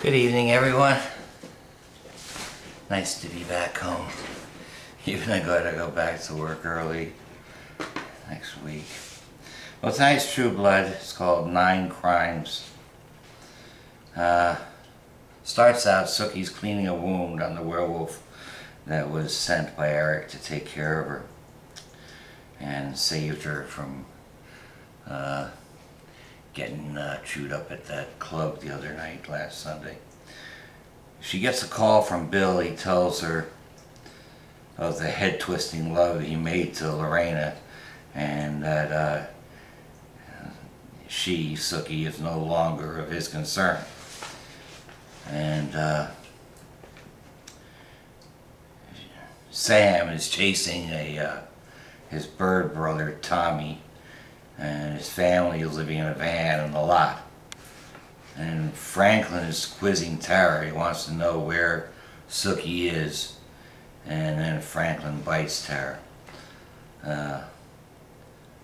Good evening, everyone. Nice to be back home. Even I gotta go back to work early next week. Well, tonight's True Blood. It's called 9 Crimes. Starts out Sookie's cleaning a wound on the werewolf that was sent by Eric to take care of her and saved her from getting chewed up at that club the other night, last Sunday. She gets a call from Bill. He tells her of the head-twisting love he made to Lorena, and that she, Sookie, is no longer of his concern. And Sam is chasing his bird brother, Tommy, and his family is living in a van in the lot. And Franklin is quizzing Tara. He wants to know where Sookie is, and then Franklin bites Tara. And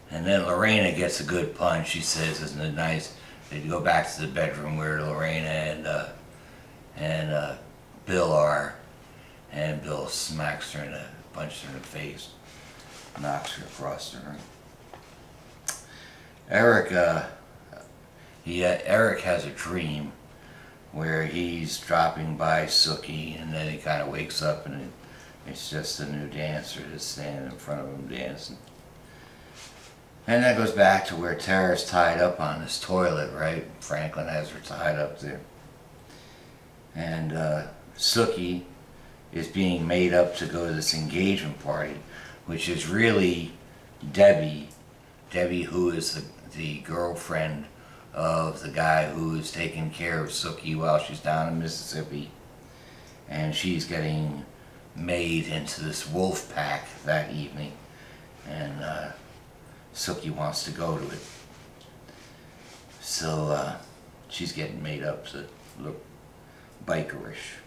then Lorena gets a good punch. She says, "Isn't it nice?" They go back to the bedroom where Lorena and Bill are, and Bill smacks her and punches her in the face, knocks her across the room. Eric has a dream where he's dropping by Sookie, and then he kind of wakes up and it's just a new dancer that's standing in front of him dancing. And that goes back to where Tara's tied up on this toilet, right? Franklin has her tied up there. And Sookie is being made up to go to this engagement party, which is really Debbie, who is the girlfriend of the guy who is taking care of Sookie while she's down in Mississippi. And she's getting made into this wolf pack that evening. And Sookie wants to go to it. So she's getting made up to look bikerish.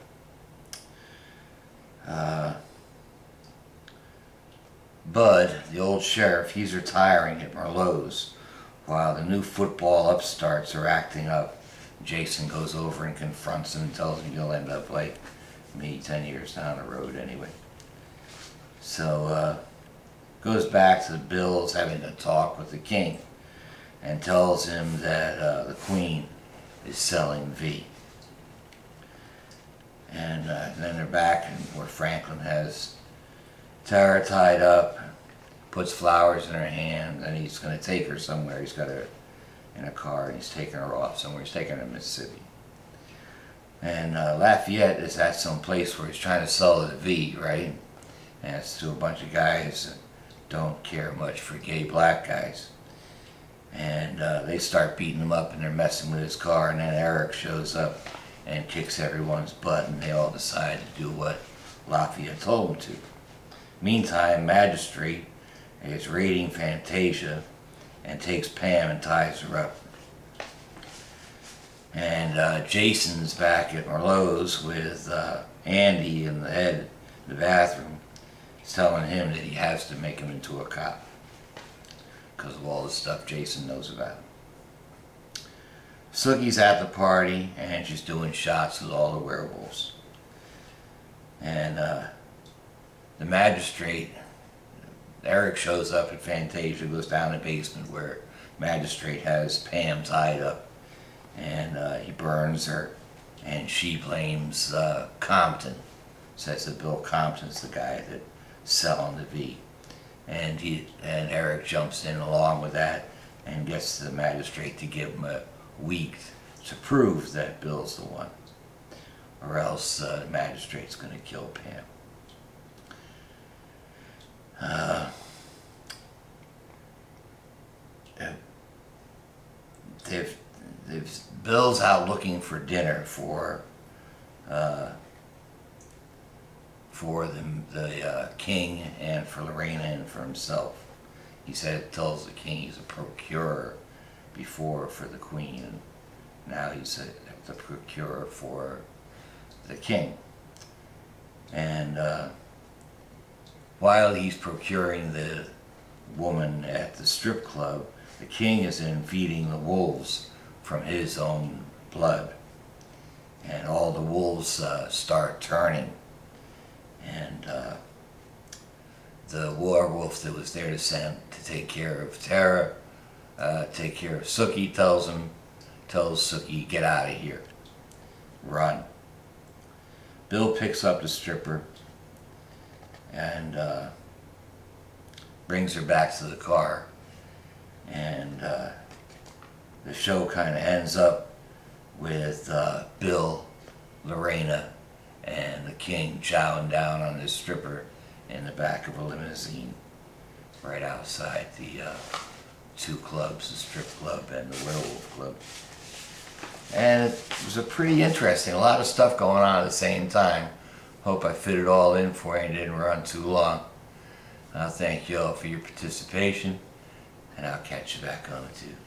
Bud, the old sheriff, he's retiring at Merlot's while the new football upstarts are acting up. Jason goes over and confronts him and tells him you'll end up like me 10 years down the road anyway. So goes back to the Bills having a talk with the king and tells him that the queen is selling V. And then they're back where Franklin has Tara tied up, puts flowers in her hand, and he's going to take her somewhere. He's got her in a car and he's taking her off somewhere. He's taking her to Mississippi. And Lafayette is at some place where he's trying to sell the V, right? And it's to a bunch of guys that don't care much for gay black guys. And they start beating him up and they're messing with his car, and then Eric shows up and kicks everyone's butt, and they all decide to do what Lafayette told them to. Meantime, Magistrate is raiding Fantasia and takes Pam and ties her up. And Jason's back at Merlot's with Andy in the bathroom. He's telling him that he has to make him into a cop because of all the stuff Jason knows about him. Sookie's at the party and she's doing shots with all the werewolves. And the magistrate, Eric, shows up at Fantasia, goes down the basement where Magistrate has Pam tied up, and he burns her, and she blames Compton, says that Bill Compton's the guy that's selling the V. And Eric jumps in along with that and gets the magistrate to give him a week to prove that Bill's the one, or else the magistrate's going to kill Pam. Bill's out looking for dinner for the king and for Lorena and for himself. He tells the king he's a procurer before for the queen, and now he's the procurer for the king. And while he's procuring the woman at the strip club, the king is in feeding the wolves from his own blood. and all the wolves start turning. And the werewolf that was there to send to take care of Tara, take care of Sookie, tells Sookie, get out of here, run. Bill picks up the stripper and brings her back to the car, and the show kind of ends up with Bill, Lorena, and the king chowing down on this stripper in the back of a limousine right outside the two clubs, the strip club and the werewolf club. And it was a pretty interesting, a lot of stuff going on at the same time. Hope I fit it all in for you and didn't run too long. I'll thank you all for your participation, and I'll catch you back on the tube.